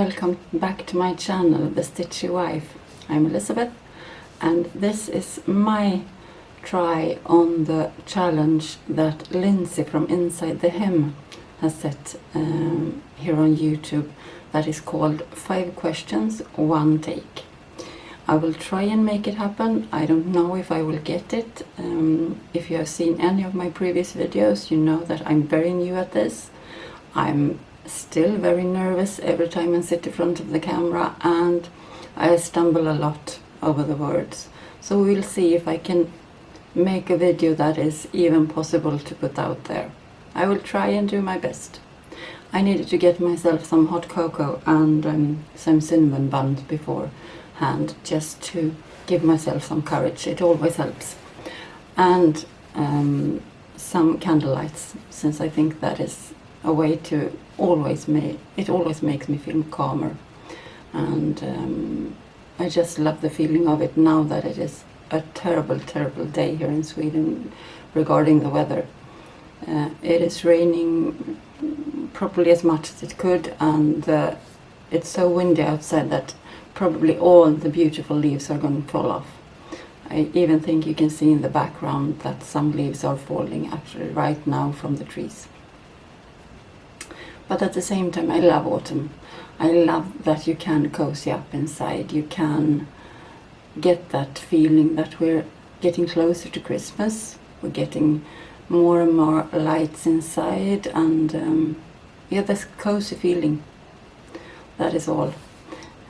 welcome back to my channel, The Stitchy Wife. I'm Elizabeth, and this is my try on the challenge that Lindsey from Inside the Hem has set here on YouTube, that is called 5 questions, 1 take. I will try and make it happen. I don't know if I will get it. If you have seen any of my previous videos, you know that I'm very new at this. I'm still very nervous every time I sit in front of the camera, and I stumble a lot over the words. So we'll see if I can make a video that is even possible to put out there. I will try and do my best. I needed to get myself some hot cocoa and some cinnamon buns beforehand, just to give myself some courage. It always helps. And some candle lights, since I think that is a way to always makes me feel calmer. And I just love the feeling of it now that it is a terrible day here in Sweden regarding the weather. It is raining probably as much as it could, and it's so windy outside that probably all the beautiful leaves are going to fall off. I even think you can see in the background that some leaves are falling actually right now from the trees. But at the same time, I love autumn. I love that you can cozy up inside. You can get that feeling that we're getting closer to Christmas. We're getting more and more lights inside, and yeah, this cozy feeling. That is all.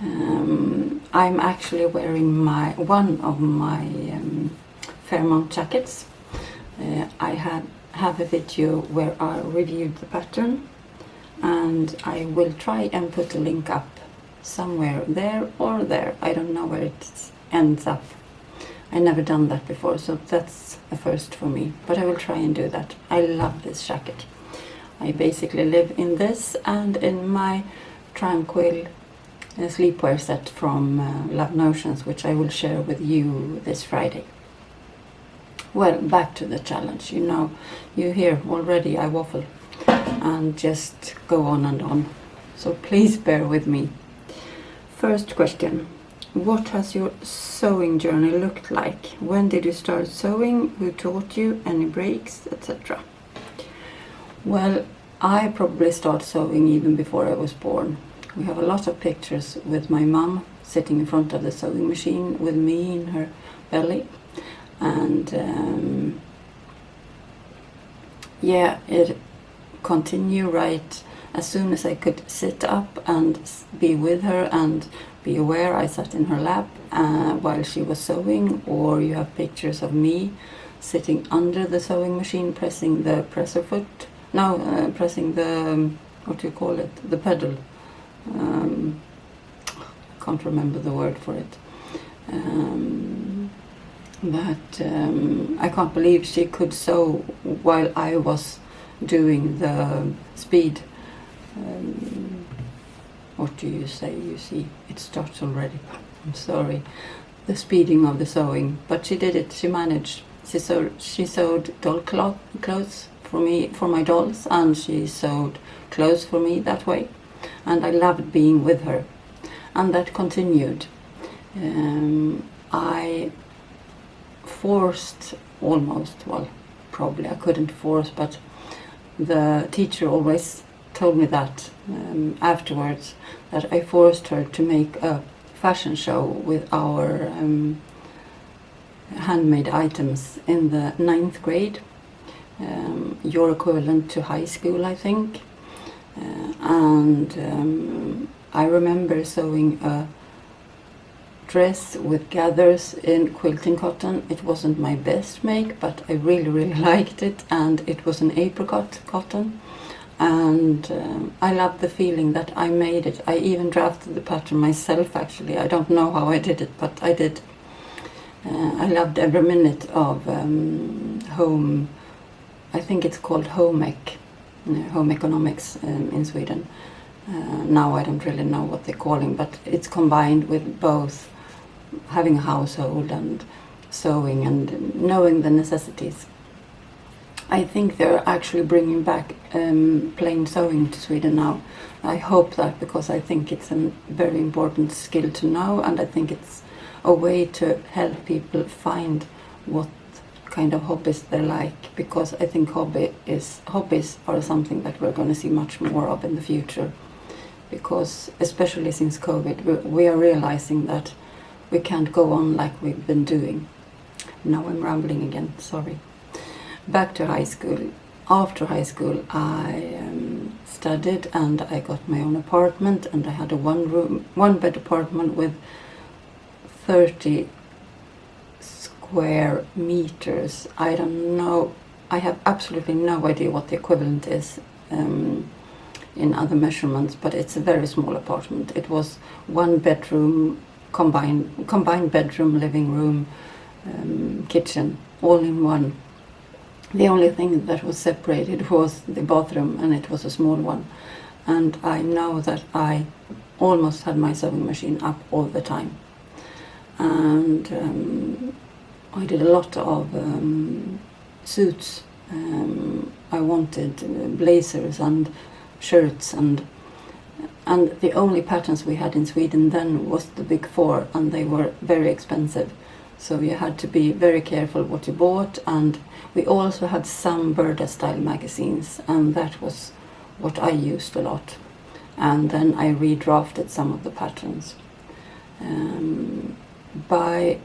I'm actually wearing one of my Fairmont jackets. I have a video where I reviewed the pattern, and I will try and put a link up somewhere there or there. I don't know where it ends up. I never done that before, so that's a first for me, but I will try and do that. I love this jacket. I basically live in this and in my tranquil sleepwear set from Love Notions, which I will share with you this Friday. Well, back to the challenge. You know, you hear already I waffle and just go on and on, so please bear with me. First question: what has your sewing journey looked like? When did you start sewing? Who taught you? Any breaks, etc.? Well, I probably started sewing even before I was born. We have a lot of pictures with my mom sitting in front of the sewing machine with me in her belly, and yeah, it continued right as soon as I could sit up and be with her and be aware. I sat in her lap while she was sewing, or you have pictures of me sitting under the sewing machine pressing the presser foot. No, pressing the, what do you call it? The pedal. I can't remember the word for it. But I can't believe she could sew while I was doing the speed. What do you say? You see, it starts already. I'm sorry. The speeding of the sewing. But she did it. She managed. She sewed doll clothes for me, for my dolls, and she sewed clothes for me that way. And I loved being with her. And that continued. I forced almost, well, probably I couldn't force, but the teacher always told me that afterwards, that I forced her to make a fashion show with our handmade items in the 9th grade, your equivalent to high school, I think. And I remember sewing a dress with gathers in quilting cotton. It wasn't my best make, but I really liked it, and it was an apricot cotton, and I loved the feeling that I made it. I even drafted the pattern myself, actually. I don't know how I did it, but I did. I loved every minute of home, I think it's called home economics in Sweden. Now I don't really know what they're calling, but it's combined with both having a household and sewing and knowing the necessities. I think they're actually bringing back plain sewing to Sweden now. I hope that, because I think it's a very important skill to know, and I think it's a way to help people find what kind of hobbies they like, because I think hobbies are something that we're going to see much more of in the future, because especially since COVID we are realizing that we can't go on like we've been doing. Now I'm rambling again, sorry. Back to high school. After high school I studied and I got my own apartment, and I had a one bed apartment with 30 square meters. I don't know, I have absolutely no idea what the equivalent is in other measurements, but it's a very small apartment. It was one bedroom, combined bedroom, living room, kitchen, all in one. The only thing that was separated was the bathroom, and it was a small one. And I know that I almost had my sewing machine up all the time. And I did a lot of suits. I wanted blazers and shirts, and the only patterns we had in Sweden then was the big four, and they were very expensive. So you had to be very careful what you bought, and we also had some Burda style magazines, and that was what I used a lot. And then I redrafted some of the patterns. By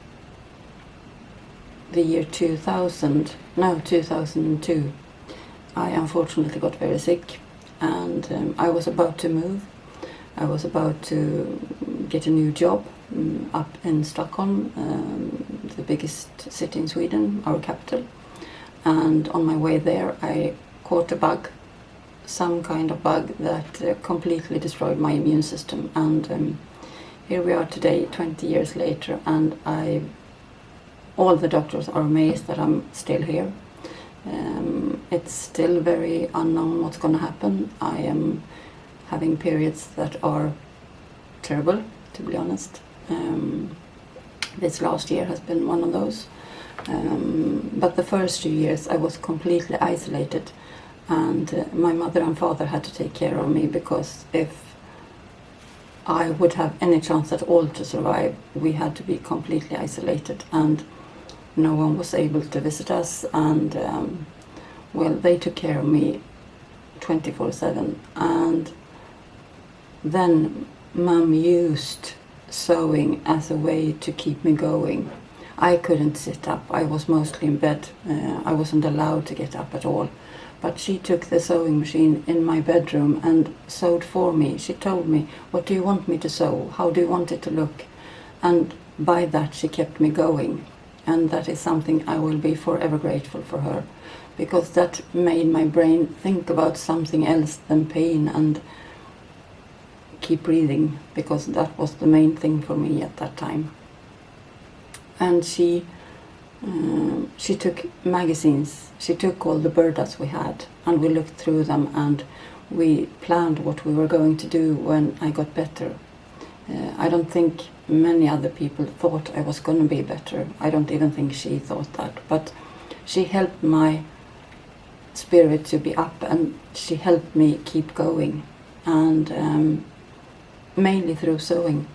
the year 2002, I unfortunately got very sick, and I was about to move. I was about to get a new job up in Stockholm, the biggest city in Sweden, our capital. And on my way there I caught a bug, some kind of bug that completely destroyed my immune system. And here we are today, 20 years later, and all the doctors are amazed that I'm still here. It's still very unknown what's going to happen. I am having periods that are terrible, to be honest. This last year has been one of those. But the first 2 years I was completely isolated, and my mother and father had to take care of me, because if I would have any chance at all to survive, we had to be completely isolated, and no one was able to visit us. And well, they took care of me 24/7. And then Mum used sewing as a way to keep me going. I couldn't sit up, I was mostly in bed. I wasn't allowed to get up at all. But she took the sewing machine in my bedroom and sewed for me. She told me, what do you want me to sew? How do you want it to look? And by that she kept me going. And that is something I will be forever grateful for her, because that made my brain think about something else than pain and keep breathing, because that was the main thing for me at that time. And she took magazines, she took all the Burdas we had, and we looked through them, and we planned what we were going to do when I got better. I don't think many other people thought I was going to be better. I don't even think she thought that, but she helped my spirit to be up, and she helped me keep going, and mainly through sewing.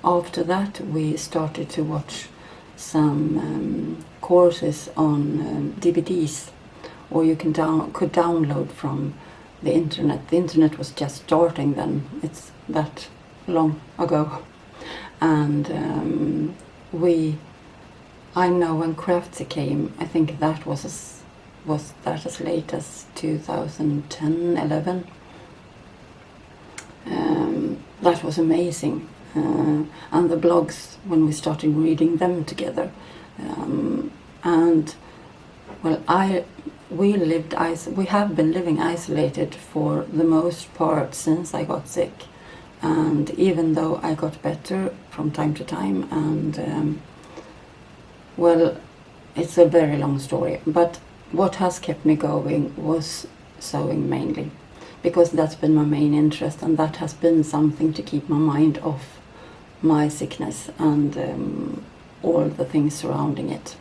After that we started to watch some courses on DVDs, or you could download from the internet. The internet was just starting then, it's that long ago. And I know when Craftsy came, I think that was as late as 2010, 11. That was amazing. And the blogs, when we started reading them together. And well, we have been living isolated for the most part since I got sick. And even though I got better from time to time, and well, it's a very long story, but what has kept me going was sewing mainly, because that's been my main interest, and that has been something to keep my mind off my sickness and all the things surrounding it.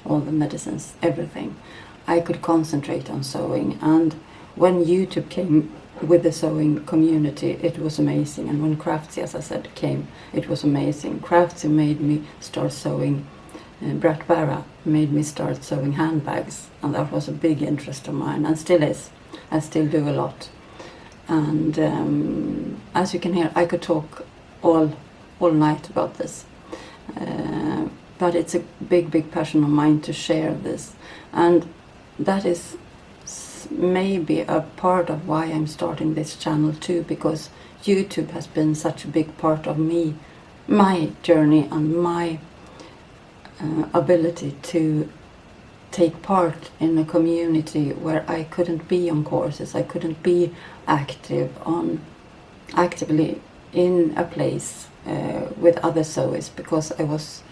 all the medicines, everything. I could concentrate on sewing, and when YouTube came with the sewing community, it was amazing. And when Craftsy, as I said, came, it was amazing. Craftsy made me start sewing. Brat Barra made me start sewing handbags, and that was a big interest of mine, and still is. I still do a lot. And as you can hear, I could talk all night about this. But it's a big passion of mine to share this. And that is maybe a part of why I'm starting this channel too, because YouTube has been such a big part of me, my journey, and my ability to take part in a community where I couldn't be on courses, I couldn't be actively in a place with other sewers because I was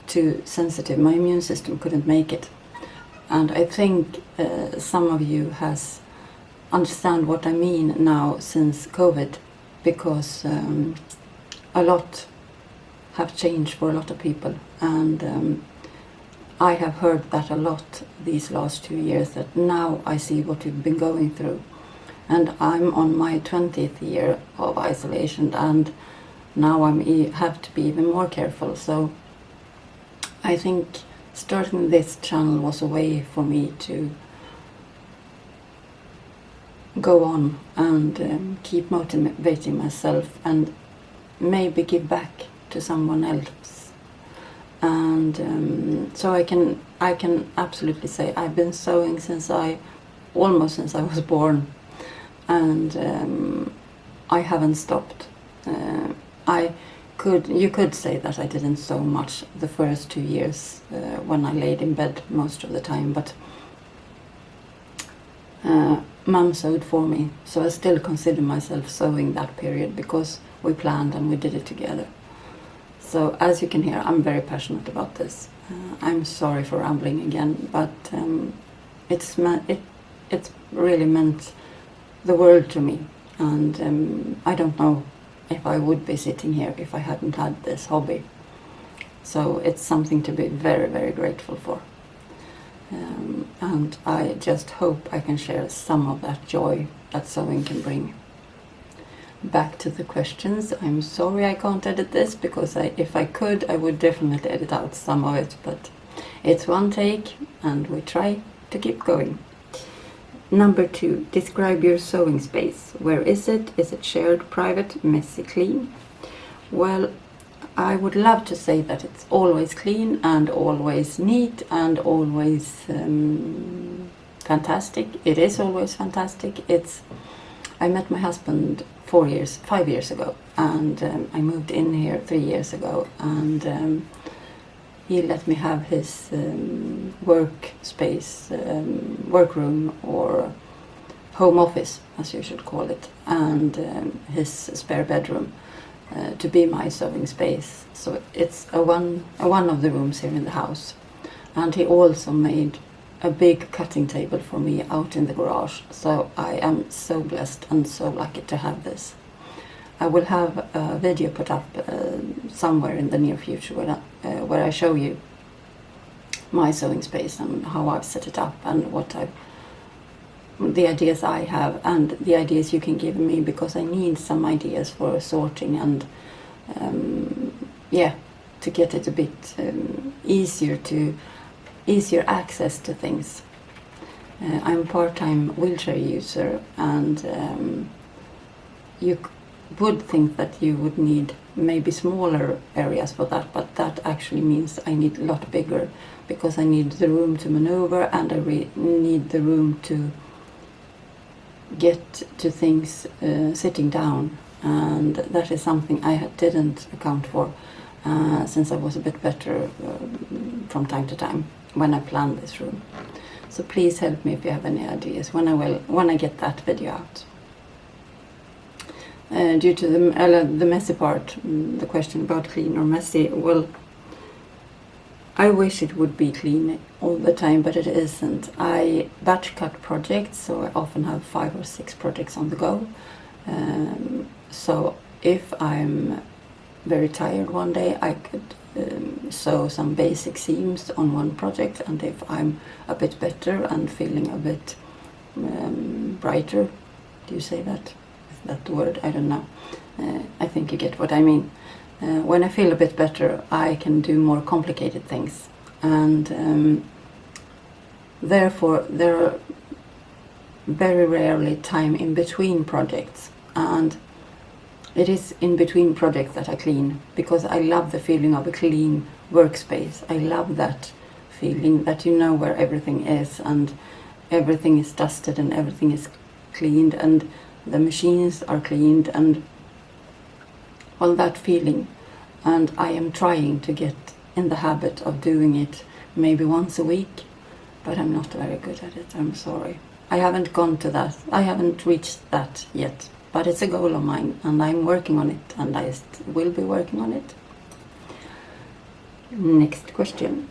too sensitive. My immune system couldn't make it. And I think some of you has understand what I mean now since COVID, because a lot have changed for a lot of people, and I have heard that a lot these last 2 years, that now I see what you've been going through. And I'm on my 20th year of isolation, and now I have to be even more careful. So I think starting this channel was a way for me to go on and keep motivating myself and maybe give back to someone else. And so I can absolutely say I've been sewing almost since I was born, and I haven't stopped. You could say that I didn't sew much the first 2 years when I laid in bed most of the time, but Mum sewed for me, so I still consider myself sewing that period because we planned and we did it together. So as you can hear, I'm very passionate about this. I'm sorry for rambling again, but it's really meant the world to me, and I don't know if I would be sitting here if I hadn't had this hobby. So it's something to be very grateful for. And I just hope I can share some of that joy that sewing can bring. Back to the questions. I'm sorry I can't edit this, because if I could, I would definitely edit out some of it, but it's one take and we try to keep going. Number 2, describe your sewing space. Where is it? Is it shared, private, messy, clean? Well, I would love to say that it's always clean and always neat and always fantastic. It is always fantastic. I met my husband 5 years ago, and I moved in here 3 years ago, and he let me have his workspace, workroom, or home office, as you should call it, and his spare bedroom to be my sewing space. So it's one of the rooms here in the house. And he also made a big cutting table for me out in the garage. So I am so blessed and so lucky to have this. I will have a video put up somewhere in the near future where I show you my sewing space and how I've set it up and the ideas I have and the ideas you can give me, because I need some ideas for sorting and to get it a bit easier access to things. I'm a part-time wheelchair user, and you would think that you would need maybe smaller areas for that, but that actually means I need a lot bigger, because I need the room to maneuver, and I need the room to get to things sitting down, and that is something I didn't account for since I was a bit better from time to time when I planned this room. So please help me if you have any ideas when I get that video out. Due to the messy part, the question about clean or messy, well, I wish it would be clean all the time, but it isn't. I batch cut projects, so I often have 5 or 6 projects on the go. So if I'm very tired one day, I could sew some basic seams on one project, and if I'm a bit better and feeling a bit brighter, do you say that? Is that the word? I don't know. I think you get what I mean. When I feel a bit better, I can do more complicated things, and therefore there are very rarely time in between projects, and it is in between projects that I clean, because I love the feeling of a clean workspace. I love that feeling that you know where everything is, and everything is dusted and everything is cleaned and the machines are cleaned, and all that feeling. And I am trying to get in the habit of doing it maybe once a week, but I'm not very good at it, I'm sorry. I haven't gone to that, I haven't reached that yet, but it's a goal of mine and I'm working on it, and I will be working on it. Next question.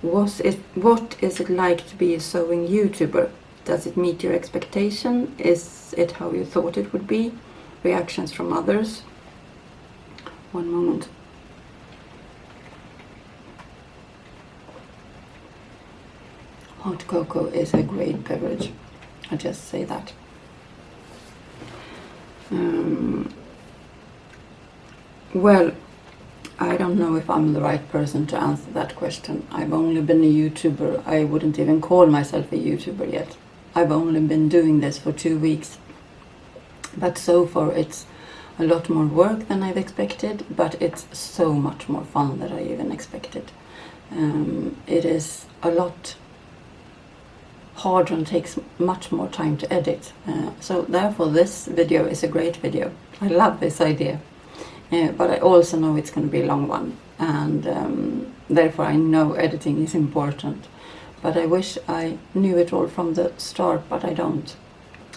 What is it like to be a sewing YouTuber? Does it meet your expectation? Is it how you thought it would be? Reactions from others? One moment. Hot cocoa is a great beverage. I just say that. Well, I don't know if I'm the right person to answer that question. I've only been a YouTuber. I wouldn't even call myself a YouTuber yet. I've only been doing this for 2 weeks. But so far it's a lot more work than I've expected, but it's so much more fun than I even expected. It is a lot harder and takes much more time to edit. So therefore this video is a great video. I love this idea. But I also know it's going to be a long one, and therefore I know editing is important. But I wish I knew it all from the start, but I don't.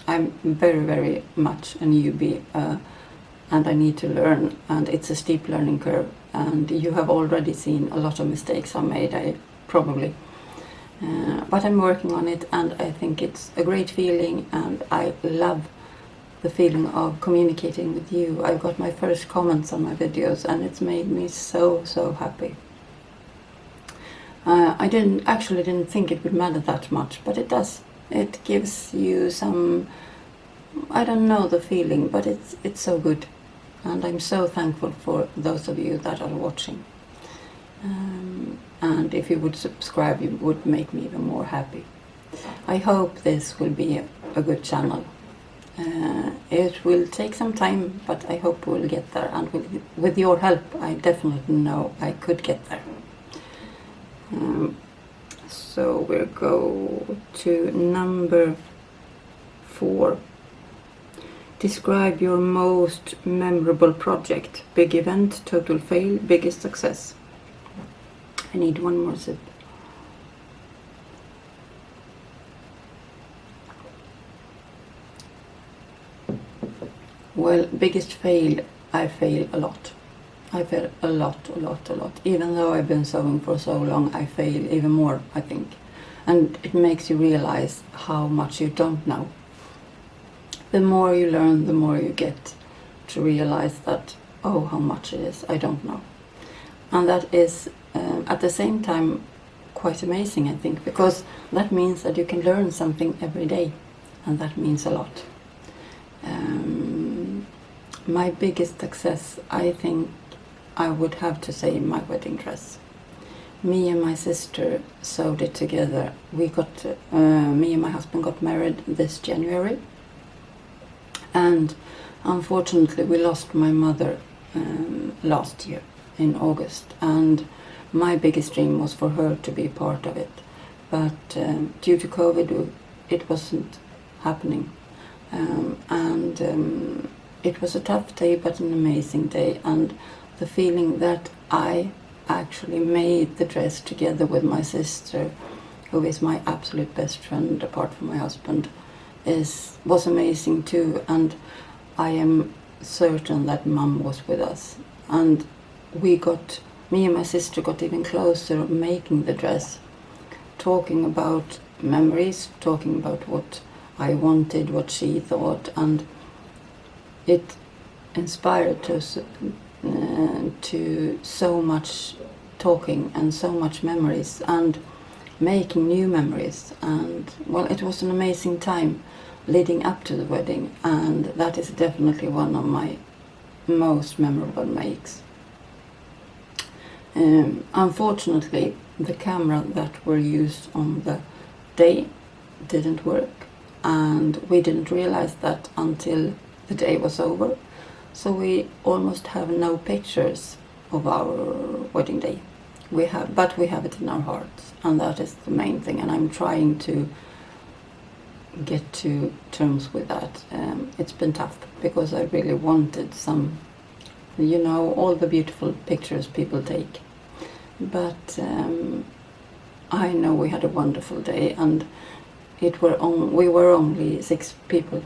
I'm very, very much a newbie, and I need to learn, and it's a steep learning curve, and you have already seen a lot of mistakes I made, probably. But I'm working on it, and I think it's a great feeling, and I love the feeling of communicating with you. I got my first comments on my videos, and it's made me so happy. I didn't think it would matter that much, but it does. It gives you some, I don't know the feeling, but it's so good, and I'm so thankful for those of you that are watching. And if you would subscribe, it would make me even more happy. I hope this will be a good channel. It will take some time, but I hope we'll get there, and with your help I definitely know I could get there. So we'll go to number 4. Describe your most memorable project. Big event, total fail, biggest success. I need one more sip. Well, biggest fail, I fail a lot. I fail a lot. Even though I've been sewing for so long, I fail even more, I think. And it makes you realize how much you don't know. The more you learn, the more you get to realize that, oh, how much it is, I don't know. And that is, at the same time, quite amazing, I think, because that means that you can learn something every day, and that means a lot. My biggest success, I think I would have to say, my wedding dress. Me and my sister sewed it together. Me and my husband got married this January, and unfortunately we lost my mother last year in August, and my biggest dream was for her to be part of it, but due to COVID it wasn't happening, and it was a tough day but an amazing day, and the feeling that I actually made the dress together with my sister, who is my absolute best friend apart from my husband, was amazing too. And I am certain that Mum was with us, and me and my sister got even closer making the dress, talking about memories, talking about what I wanted, what she thought, and it inspired us to so much talking and so much memories and making new memories. And well, it was an amazing time leading up to the wedding, and that is definitely one of my most memorable makes. Unfortunately, the camera that were used on the day didn't work, and we didn't realize that until the day was over. So we almost have no pictures of our wedding day. But we have it in our hearts, and that is the main thing. And I'm trying to get to terms with that. It's been tough because I really wanted some, all the beautiful pictures people take. But I know we had a wonderful day, and we were only 6 people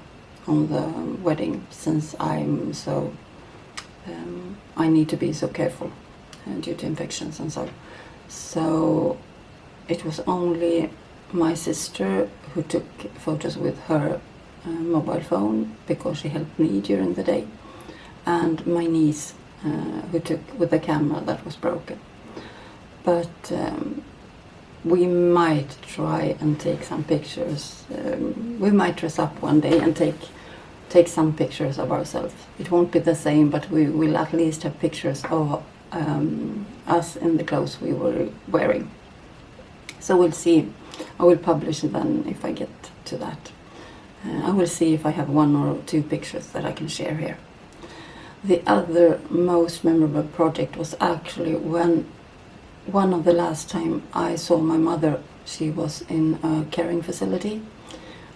on the wedding, since I'm so I need to be so careful due to infections and so. So it was only my sister who took photos with her mobile phone, because she helped me during the day, and my niece who took with the camera that was broken. But we might try and take some pictures. We might dress up one day and take some pictures of ourselves. It won't be the same, but we will at least have pictures of us in the clothes we were wearing. So we'll see. I will publish it then if I get to that. I will see if I have 1 or 2 pictures that I can share here. The other most memorable project was actually when one of the last time I saw my mother. She was in a caring facility.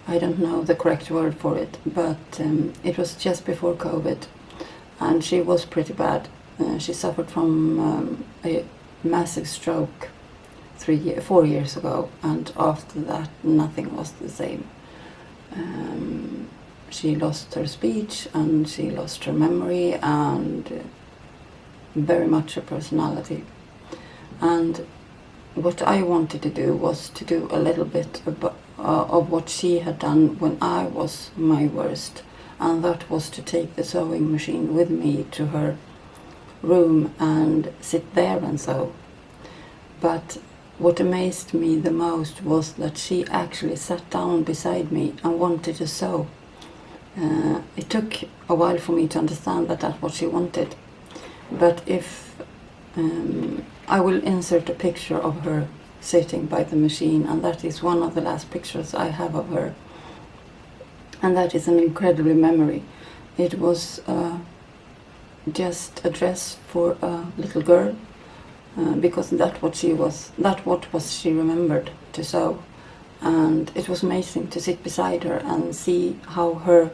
I don't know the correct word for it, but it was just before COVID, and she was pretty bad. She suffered from a massive stroke 4 years ago, and after that nothing was the same. She lost her speech, and she lost her memory, and very much her personality. And what I wanted to do was to do a little bit of what she had done when I was my worst, and that was to take the sewing machine with me to her room and sit there and sew. But what amazed me the most was that she actually sat down beside me and wanted to sew. It took a while for me to understand that that's what she wanted. But if I will insert a picture of her sitting by the machine, and that is one of the last pictures I have of her. And that is an incredible memory. It was just a dress for a little girl, because that's what she remembered to sew. And it was amazing to sit beside her and see how her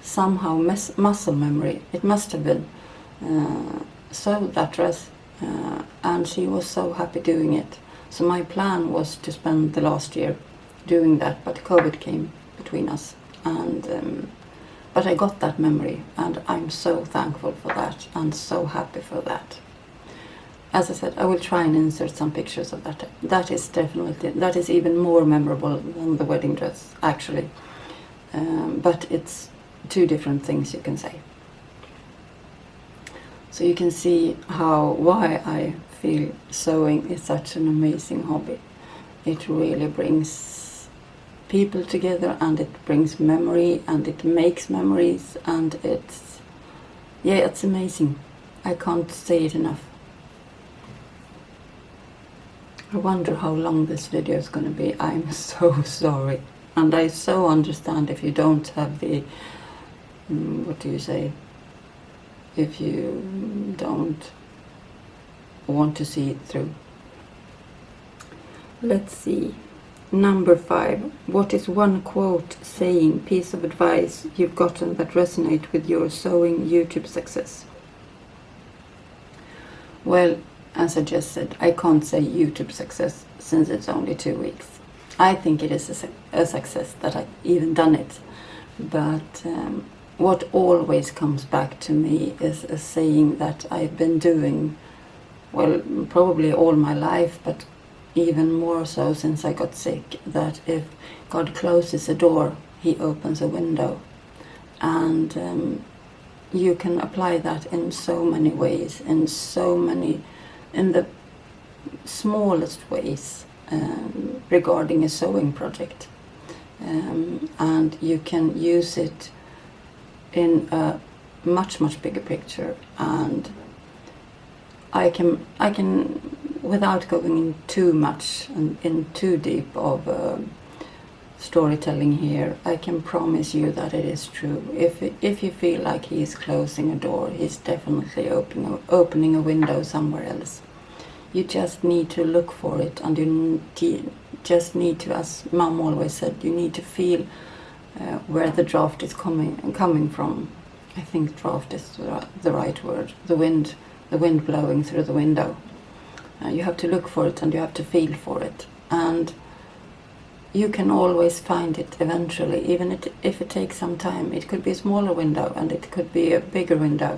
somehow muscle memory, it must have been, sewed that dress. And she was so happy doing it. So my plan was to spend the last year doing that, but COVID came between us, and but I got that memory, and I'm so thankful for that and so happy for that. As I said, I will try and insert some pictures of that. That is even more memorable than the wedding dress, actually. But it's 2 different things, you can say. So you can see why I feel sewing is such an amazing hobby. It really brings people together, and it brings memory, and it makes memories, and it's amazing. I can't say it enough. I wonder how long this video is going to be. I'm so sorry, and I so understand if you don't have the what do you say, if you don't want to see it through. Let's see. Number 5. What is one quote, saying, piece of advice you've gotten that resonate with your sewing YouTube success? Well, as I just said, I can't say YouTube success since it's only 2 weeks. I think it is a success that I've even done it. But what always comes back to me is a saying that I've been doing, well, probably all my life, but even more so since I got sick, that if God closes a door, He opens a window. And you can apply that in so many ways, in the smallest ways, regarding a sewing project, and you can use it in a much bigger picture. And I can without going in too much and in too deep of storytelling here, I can promise you that it is true. If you feel like he is closing a door, he's definitely opening a window somewhere else. You just need to look for it, and you just need to, as Mum always said, you need to feel where the draft is coming from. I think draft is the right word. The wind blowing through the window. You have to look for it, and you have to feel for it, and you can always find it eventually, even if it takes some time. It could be a smaller window and it could be a bigger window,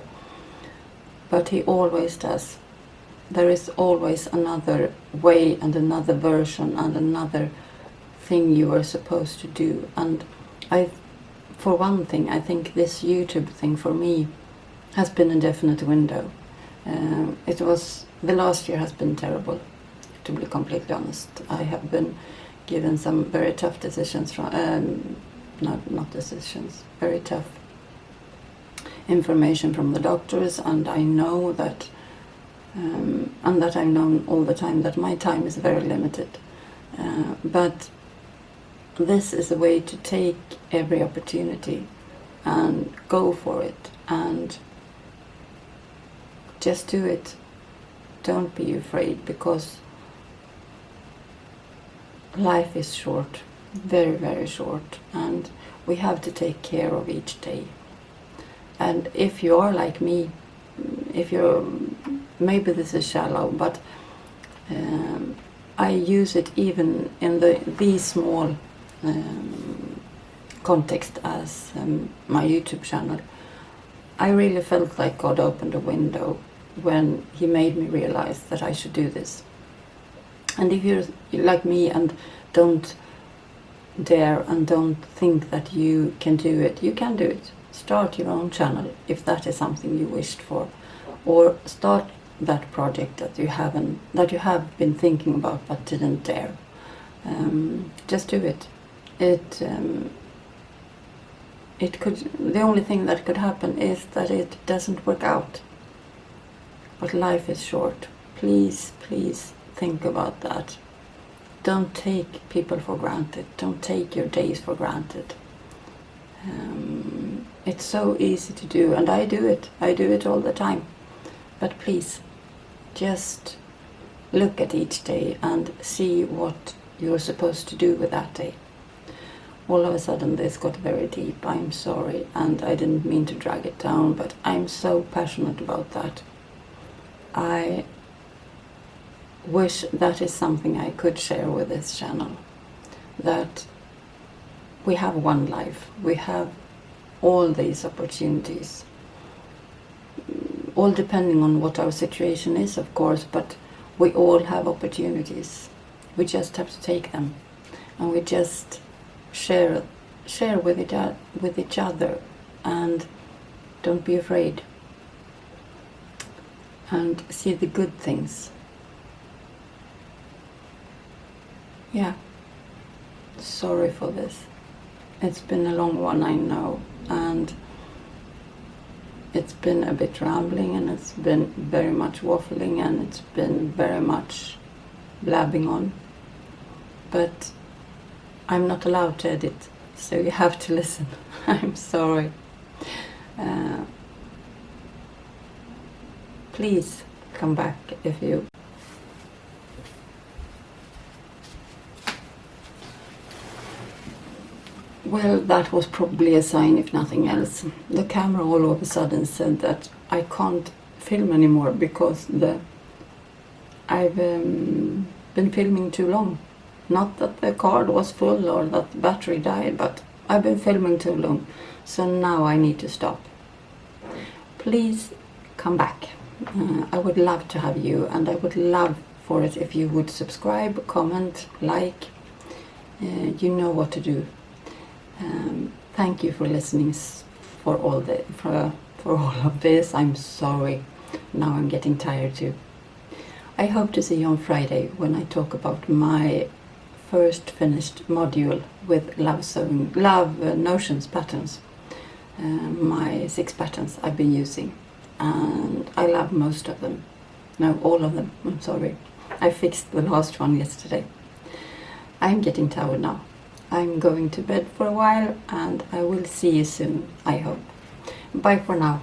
but he always does. There is always another way and another version and another thing you are supposed to do. And for one thing, I think this YouTube thing for me has been a definite window. The last year has been terrible, to be completely honest. I have been given some very tough decisions very tough information from the doctors, and I know that, and that I've known all the time, that my time is very limited. But this is a way to take every opportunity and go for it, and just do it. Don't be afraid, because life is short, very short, and we have to take care of each day. And if you are like me, maybe this is shallow, but I use it even in the small context as my YouTube channel. I really felt like God opened a window when he made me realize that I should do this. And if you're like me and don't dare and don't think that you can do it, you can do it. Start your own channel if that is something you wished for, or start that project that you have been thinking about but didn't dare. Just do it. The only thing that could happen is that it doesn't work out. But life is short. Please think about that. Don't take people for granted. Don't take your days for granted. It's so easy to do, and I do it. I do it all the time. But please, just look at each day and see what you're supposed to do with that day. All of a sudden this got very deep. I'm sorry, and I didn't mean to drag it down, but I'm so passionate about that. I wish that is something I could share with this channel, that we have one life, we have all these opportunities, all depending on what our situation is, of course, but we all have opportunities. We just have to take them, and we just share with each other, and don't be afraid, and see the good things. Yeah, sorry for this. It's been a long one, I know, and it's been a bit rambling, and it's been very much waffling, and it's been very much blabbing on. But I'm not allowed to edit, so you have to listen. I'm sorry. Please come back if you... Well, that was probably a sign, if nothing else. The camera all of a sudden said that I can't film anymore because I've been filming too long. Not that the card was full or that the battery died, but I've been filming too long, so now I need to stop. Please come back. I would love to have you, and I would love for it if you would subscribe, comment, like. You know what to do. Thank you for listening for for all of this. I'm sorry. Now I'm getting tired too. I hope to see you on Friday when I talk about my first finished module with love notions patterns. My 6 patterns I've been using, and I love most of them. No, all of them. I'm sorry. I fixed the last one yesterday. I'm getting tired now. I'm going to bed for a while, and I will see you soon, I hope. Bye for now.